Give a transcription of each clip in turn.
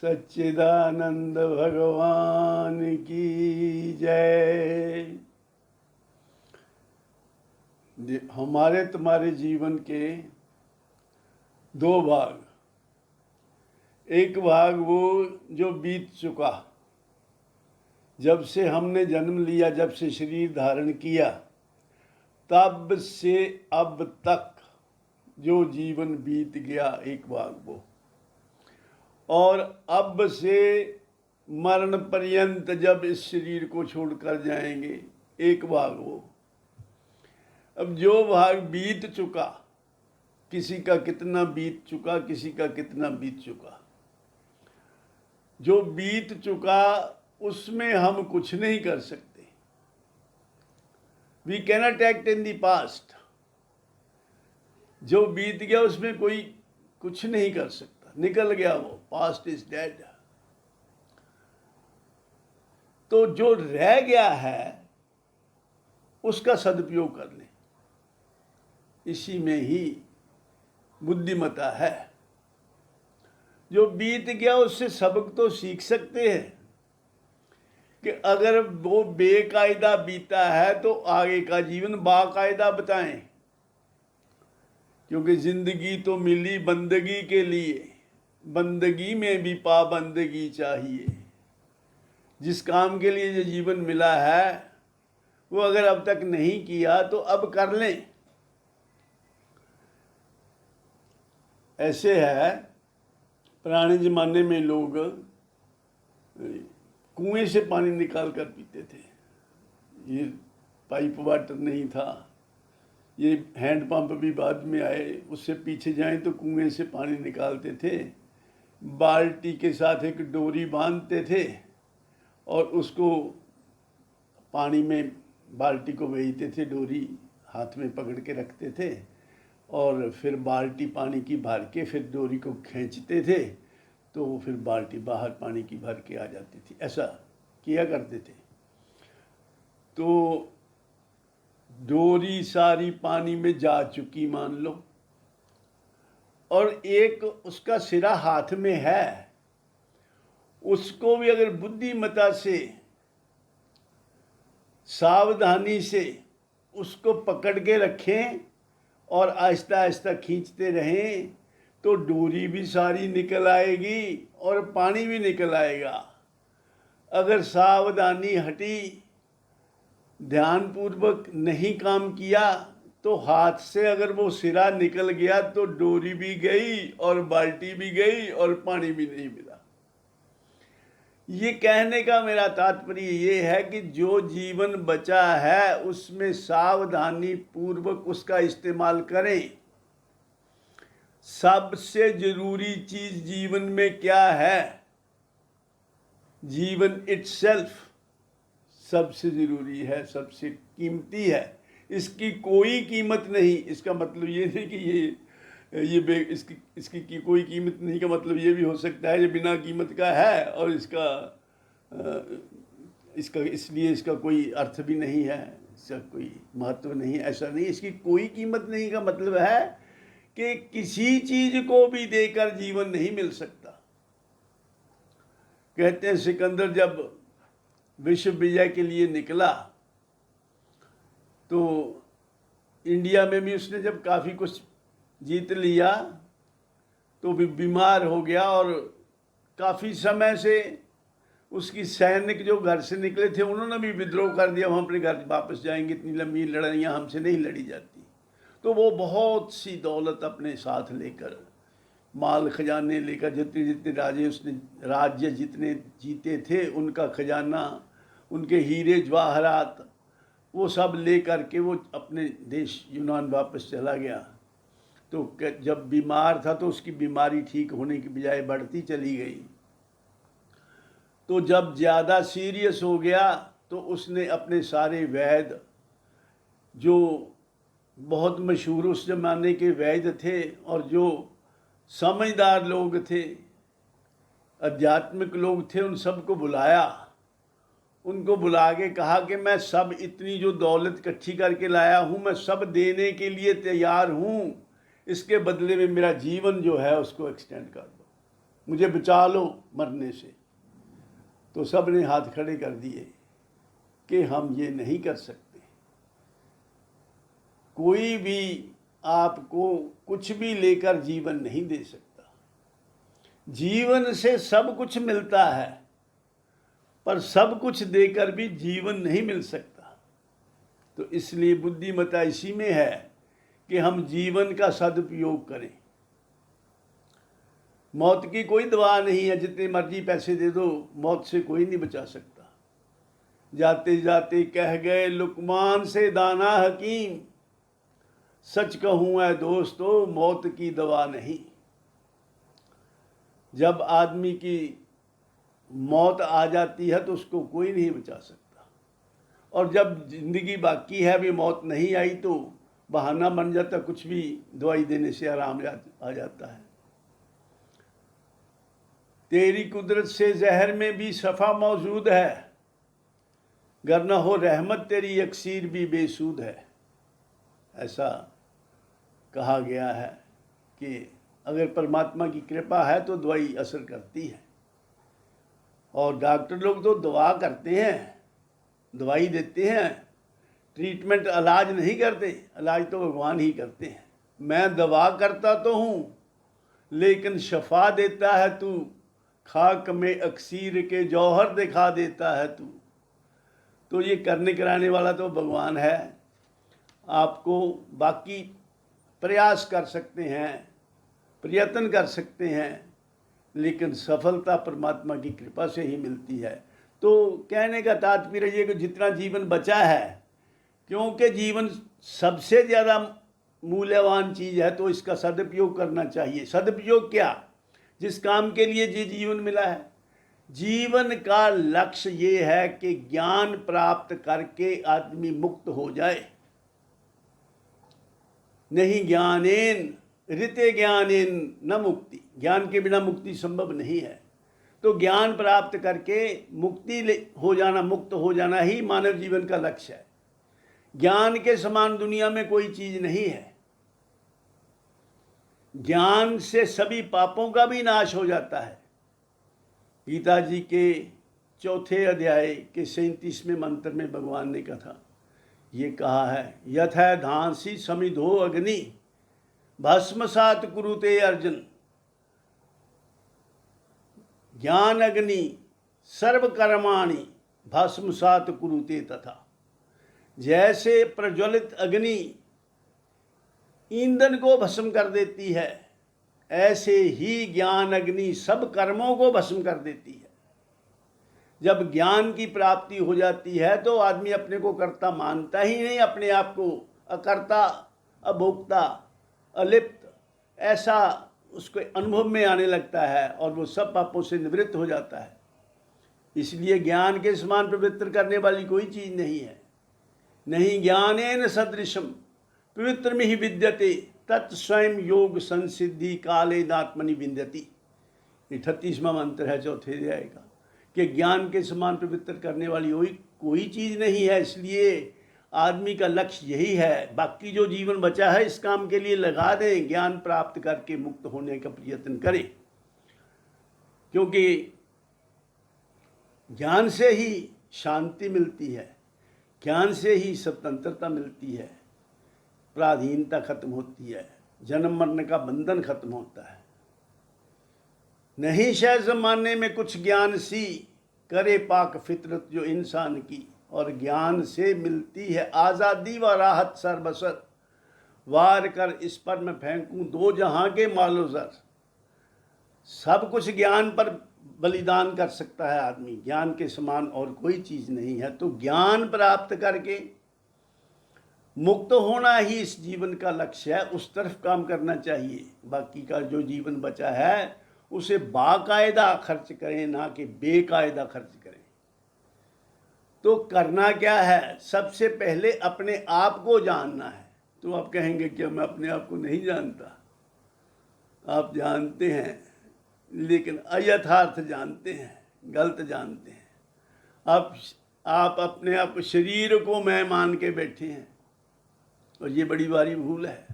सच्चिदानंद भगवान की जय। हमारे तुम्हारे जीवन के दो भाग। एक भाग वो जो बीत चुका, जब से हमने जन्म लिया, जब से शरीर धारण किया, तब से अब तक जो जीवन बीत गया, एक भाग वो। और अब से मरण पर्यंत जब इस शरीर को छोड़कर जाएंगे, एक भाग वो। अब जो भाग बीत चुका, किसी का कितना बीत चुका, किसी का कितना बीत चुका। जो बीत चुका उसमें हम कुछ नहीं कर सकते। We cannot act in the past. जो बीत गया उसमें कोई कुछ नहीं कर सकता, निकल गया वो, पास्ट इज डेड। तो जो रह गया है उसका सदुपयोग कर लें, इसी में ही बुद्धिमता है। जो बीत गया उससे सबक तो सीख सकते हैं कि अगर वो बेकायदा बीता है तो आगे का जीवन बाकायदा बताएं, क्योंकि जिंदगी तो मिली बंदगी के लिए, बंदगी में भी पाबंदगी चाहिए। जिस काम के लिए जो जीवन मिला है वो अगर अब तक नहीं किया तो अब कर लें। ऐसे है, पुराने ज़माने में लोग कुएं से पानी निकाल कर पीते थे। ये पाइप वाटर नहीं था, ये हैंड पंप भी बाद में आए। उससे पीछे जाएं तो कुएं से पानी निकालते थे, बाल्टी के साथ एक डोरी बांधते थे और उसको पानी में, बाल्टी को भेजते थे, डोरी हाथ में पकड़ के रखते थे और फिर बाल्टी पानी की भर के फिर डोरी को खींचते थे तो फिर बाल्टी बाहर पानी की भर के आ जाती थी। ऐसा किया करते थे। तो डोरी सारी पानी में जा चुकी मान लो, और एक उसका सिरा हाथ में है। उसको भी अगर बुद्धिमता से, सावधानी से उसको पकड़ के रखें और आहिस्ता आहिस्ता खींचते रहें तो डोरी भी सारी निकल आएगी और पानी भी निकल आएगा। अगर सावधानी हटी, ध्यानपूर्वक नहीं काम किया तो हाथ से अगर वो सिरा निकल गया तो डोरी भी गई और बाल्टी भी गई और पानी भी नहीं मिला। ये कहने का मेरा तात्पर्य ये है कि जो जीवन बचा है उसमें सावधानी पूर्वक उसका इस्तेमाल करें। सबसे जरूरी चीज जीवन में क्या है? जीवन इटसेल्फ सबसे जरूरी है, सबसे कीमती है। इसकी कोई कीमत नहीं। इसका मतलब ये नहीं कि इसकी कोई कीमत नहीं का मतलब ये भी हो सकता है ये बिना कीमत का है और इसलिए इसका कोई अर्थ भी नहीं है, इसका कोई महत्व नहीं है। ऐसा नहीं। इसकी कोई कीमत नहीं का मतलब है कि किसी चीज को भी देकर जीवन नहीं मिल सकता। कहते हैं सिकंदर जब विश्व विजय के लिए निकला तो इंडिया में भी उसने जब काफ़ी कुछ जीत लिया तो भी बीमार हो गया और काफ़ी समय से उसकी सैनिक जो घर से निकले थे उन्होंने भी विद्रोह कर दिया, हम अपने घर वापस जाएंगे, इतनी लंबी लड़ाइयाँ हमसे नहीं लड़ी जाती। तो वो बहुत सी दौलत अपने साथ लेकर, माल खजाने लेकर, जितने जितने राज्य जितने जीते थे उनका खजाना, उनके हीरे जवाहरात, वो सब ले कर के वो अपने देश यूनान वापस चला गया। तो जब बीमार था तो उसकी बीमारी ठीक होने की बजाय बढ़ती चली गई। तो जब ज़्यादा सीरियस हो गया तो उसने अपने सारे वैद्य, जो बहुत मशहूर उस ज़माने के वैद्य थे और जो समझदार लोग थे, आध्यात्मिक लोग थे, उन सबको बुलाया। उनको बुला के कहा कि मैं सब इतनी जो दौलत इकट्ठी करके लाया हूँ, मैं सब देने के लिए तैयार हूँ, इसके बदले में मेरा जीवन जो है उसको एक्सटेंड कर दो। मुझे बचा लो मरने से। तो सब ने हाथ खड़े कर दिए कि हम ये नहीं कर सकते। कोई भी आपको कुछ भी लेकर जीवन नहीं दे सकता। जीवन से सब कुछ मिलता है, पर सब कुछ देकर भी जीवन नहीं मिल सकता। तो इसलिए बुद्धिमत्ता इसी में है कि हम जीवन का सदुपयोग करें। मौत की कोई दवा नहीं है, जितने मर्जी पैसे दे दो मौत से कोई नहीं बचा सकता। जाते जाते कह गए लुकमान से दाना हकीम, सच कहूँ है दोस्तों मौत की दवा नहीं। जब आदमी की मौत आ जाती है तो उसको कोई नहीं बचा सकता, और जब जिंदगी बाकी है अभी मौत नहीं आई तो बहाना बन जाता, कुछ भी दवाई देने से आराम आ जाता है। तेरी कुदरत से जहर में भी शफा मौजूद है, गर न हो रहमत तेरी यकसीर भी बेसूद है। ऐसा कहा गया है कि अगर परमात्मा की कृपा है तो दवाई असर करती है। और डॉक्टर लोग तो दवा करते हैं, दवाई देते हैं, ट्रीटमेंट इलाज नहीं करते। इलाज तो भगवान ही करते हैं। मैं दवा करता तो हूँ लेकिन शफा देता है तू, खाक में अक्सीर के जौहर दिखा देता है तू। तो ये करने कराने वाला तो भगवान है। आपको बाकी प्रयास कर सकते हैं, प्रयत्न कर सकते हैं, लेकिन सफलता परमात्मा की कृपा से ही मिलती है। तो कहने का तात्पर्य ये कि जितना जीवन बचा है, क्योंकि जीवन सबसे ज़्यादा मूल्यवान चीज़ है, तो इसका सदुपयोग करना चाहिए। सदुपयोग क्या? जिस काम के लिए ये जीवन मिला है। जीवन का लक्ष्य ये है कि ज्ञान प्राप्त करके आदमी मुक्त हो जाए। नहीं ज्ञानेन ऋते ज्ञानेन न मुक्ति, ज्ञान के बिना मुक्ति संभव नहीं है। तो ज्ञान प्राप्त करके मुक्ति हो जाना, मुक्त हो जाना ही मानव जीवन का लक्ष्य है। ज्ञान के समान दुनिया में कोई चीज नहीं है। ज्ञान से सभी पापों का भी नाश हो जाता है। गीता जी के 4 अध्याय के 37वें मंत्र में भगवान ने कहा, ये कहा है, यथा धांसी समिधो अग्नि भस्मसात कुरुते अर्जुन, ज्ञान अग्नि सर्वकर्माणि भस्मसात कुरुते तथा। जैसे प्रज्वलित अग्नि ईंधन को भस्म कर देती है, ऐसे ही ज्ञान अग्नि सब कर्मों को भस्म कर देती है। जब ज्ञान की प्राप्ति हो जाती है तो आदमी अपने को कर्ता मानता ही नहीं, अपने आप को अकर्ता, अभोक्ता, अलिप्त ऐसा उसको अनुभव में आने लगता है और वो सब पापों से निवृत्त हो जाता है। इसलिए ज्ञान के समान पवित्र करने वाली कोई चीज़ नहीं है। नहीं ज्ञानेन सदृशम पवित्र में ही विद्यते तत्स्वयं योग संसिद्धि काले नात्मनि विंदति। 38वां मंत्र है 4 अध्याय का, कि ज्ञान के समान पवित्र करने वाली कोई चीज़ नहीं है। इसलिए आदमी का लक्ष्य यही है। बाकी जो जीवन बचा है इस काम के लिए लगा दें, ज्ञान प्राप्त करके मुक्त होने का प्रयत्न करें, क्योंकि ज्ञान से ही शांति मिलती है, ज्ञान से ही स्वतंत्रता मिलती है, पराधीनता खत्म होती है, जन्म मरण का बंधन खत्म होता है। नहीं शायद जमाने में कुछ ज्ञान सी करे पाक फितरत जो इंसान की, और ज्ञान से मिलती है आज़ादी व राहत सरबसर। वार कर इस पर मैं फेंकूं 2 जहां के मालो ज़र। सब कुछ ज्ञान पर बलिदान कर सकता है आदमी, ज्ञान के समान और कोई चीज़ नहीं है। तो ज्ञान प्राप्त करके मुक्त होना ही इस जीवन का लक्ष्य है, उस तरफ काम करना चाहिए। बाकी का जो जीवन बचा है उसे बाकायदा खर्च करें, ना कि बेकायदा खर्च करें। तो करना क्या है? सबसे पहले अपने आप को जानना है। तो आप कहेंगे कि मैं अपने आप को नहीं जानता। आप जानते हैं, लेकिन अयथार्थ जानते हैं, गलत जानते हैं। आप अपने आप शरीर को मैं मान के बैठे हैं, और ये बड़ी भारी भूल है।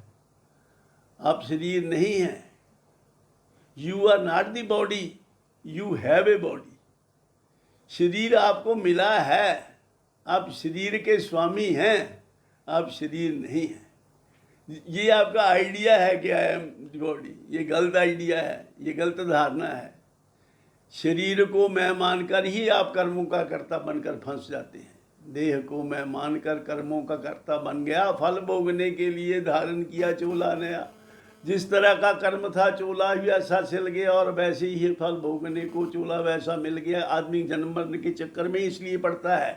आप शरीर नहीं हैं। You are not the body, you have a body. शरीर आपको मिला है, आप शरीर के स्वामी हैं, आप शरीर नहीं हैं। ये आपका आइडिया है कि आई एम बॉडी, ये गलत आइडिया है, ये गलत धारणा है। शरीर को मैं मानकर ही आप कर्मों का कर्ता बनकर फंस जाते हैं। देह को मैं मानकर कर्मों का कर्ता बन गया, फल भोगने के लिए धारण किया चोला नया। जिस तरह का कर्म था चोला वैसा सिल गया, और वैसे ही फल भोगने को चोला वैसा मिल गया। आदमी जन्म मरण के चक्कर में इसलिए पड़ता है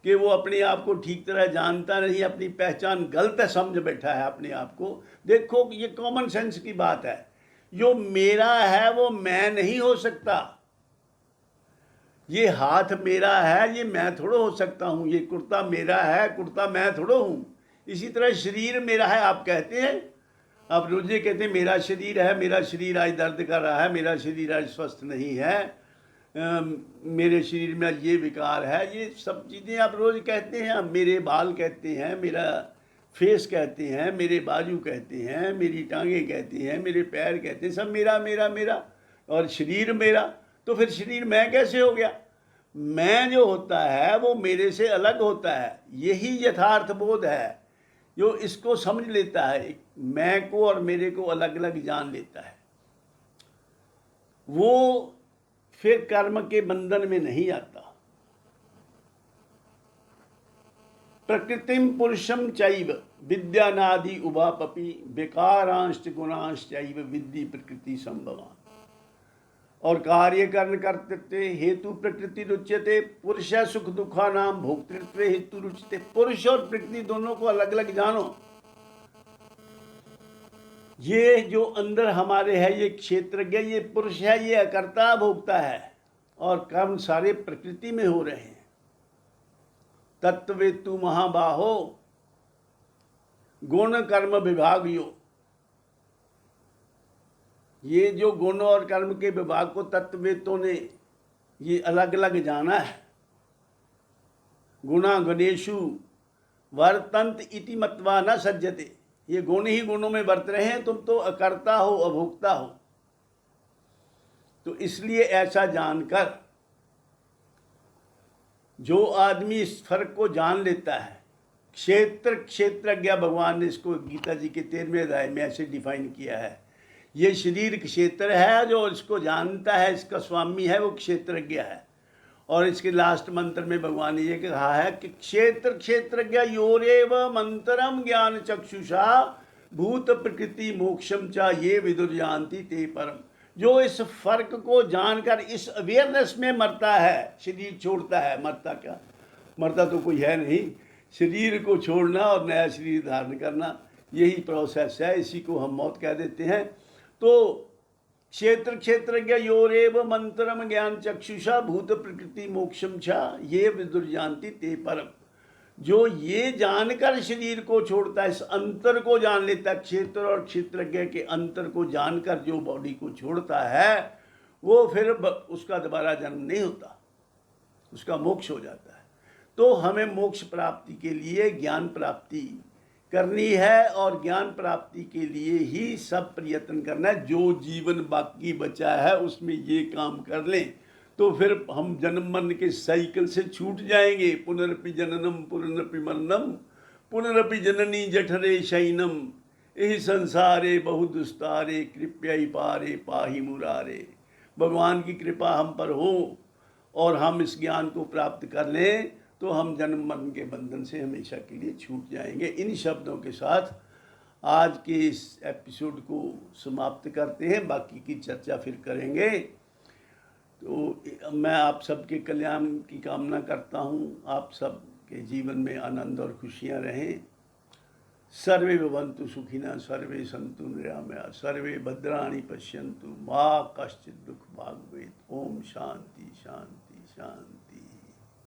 कि वो अपने आप को ठीक तरह जानता नहीं, अपनी पहचान गलत समझ बैठा है अपने आप को। देखो ये कॉमन सेंस की बात है, जो मेरा है वो मैं नहीं हो सकता। ये हाथ मेरा है, ये मैं थोड़ा हो सकता हूँ। ये कुर्ता मेरा है, कुर्ता मैं थोड़ा हूँ। इसी तरह शरीर मेरा है। आप कहते हैं, आप रोजे कहते हैं मेरा शरीर है, मेरा शरीर आज दर्द कर रहा है, मेरा शरीर आज स्वस्थ नहीं है, मेरे शरीर में ये विकार है, ये सब चीज़ें आप रोज़ कहते हैं। मेरे बाल कहते हैं, मेरा फेस कहते हैं, मेरे बाजू कहते हैं, मेरी टांगें कहती हैं, मेरे पैर कहते हैं, सब मेरा मेरा मेरा, और शरीर मेरा। तो फिर शरीर मैं कैसे हो गया? मैं जो होता है वो मेरे से अलग होता है। यही यथार्थ बोध है जो इसको समझ लेता है, मैं को और मेरे को अलग अलग जान लेता है, वो फिर कर्म के बंधन में नहीं आता। प्रकृतिम पुरुषम चैव विद्यानादि उभापपि विकारांश गुणांश चैव विद्धि प्रकृति संभवान। और कार्य कर्ण कर्तृत्व हेतु प्रकृति रुच्यते, पुरुष सुख दुखा नाम भोक्तृत्व हेतु रुच्यते। पुरुष और प्रकृति दोनों को अलग अलग जानो। ये जो अंदर हमारे है ये क्षेत्रज्ञ, ये पुरुष है, ये अकर्ता भोक्ता है, और कर्म सारे प्रकृति में हो रहे हैं। तत्वेतु महाबाहो गुण कर्म विभाग यो। ये जो गुण और कर्म के विभाग को तत्ववेत्तों ने ये अलग अलग जाना है। गुणा गुणेषु वर्तन्त इति मत्वा न सज्जते। ये गुण ही गुणों में बरत रहे हैं, तुम तो अकर्ता हो, अभोक्ता हो। तो इसलिए ऐसा जानकर जो आदमी इस फर्क को जान लेता है, क्षेत्रज्ञ, भगवान ने इसको गीता जी के 13वें अध्याय में ऐसे डिफाइन किया है। ये शरीर क्षेत्र है, जो इसको जानता है, इसका स्वामी है, वो क्षेत्रज्ञ है। और इसके लास्ट मंत्र में भगवान ने ये कहा है कि क्षेत्रज्ञ योरेव मंत्रम ज्ञान चक्षुषा भूत प्रकृति मोक्षम चा ये विदुर्यांति ते परम। जो इस फर्क को जानकर इस अवेयरनेस में मरता है, शरीर छोड़ता है, मरता क्या, मरता तो कोई है नहीं। शरीर को छोड़ना और नया शरीर धारण करना, यही प्रोसेस है। इसी को हम मौत कह देते हैं। तो क्षेत्रज्ञ योरेव मंत्रम ज्ञान चक्षुषा भूत प्रकृति मोक्षम छा ये विदुर्यांति ते परम। जो ये जानकर शरीर को छोड़ता है, इस अंतर को जान लेता है, क्षेत्र और क्षेत्रज्ञ के अंतर को जानकर जो बॉडी को छोड़ता है, वो फिर उसका दोबारा जन्म नहीं होता, उसका मोक्ष हो जाता है। तो हमें मोक्ष प्राप्ति के लिए ज्ञान प्राप्ति करनी है, और ज्ञान प्राप्ति के लिए ही सब प्रयत्न करना है। जो जीवन बाकी बचा है उसमें ये काम कर लें तो फिर हम जन्म मरण के साइकिल से छूट जाएंगे। पुनरपि जननम पुनरपि मरणम पुनरपि जननी जठरे शयनम यही संसारे बहु दुस्तारे कृपया पारे पाहि मुरारे। भगवान की कृपा हम पर हो और हम इस ज्ञान को प्राप्त कर लें तो हम जन्म मरण के बंधन से हमेशा के लिए छूट जाएंगे। इन शब्दों के साथ आज के इस एपिसोड को समाप्त करते हैं, बाकी की चर्चा फिर करेंगे। तो मैं आप सबके कल्याण की कामना करता हूँ, आप सब के जीवन में आनंद और खुशियाँ रहें। सर्वे भवन्तु सुखिनः, सर्वे सन्तु निरामया, सर्वे भद्राणि पश्यन्तु मा कश्चित् दुःख भाग् भवेत्। ओम शांति शांति शांति।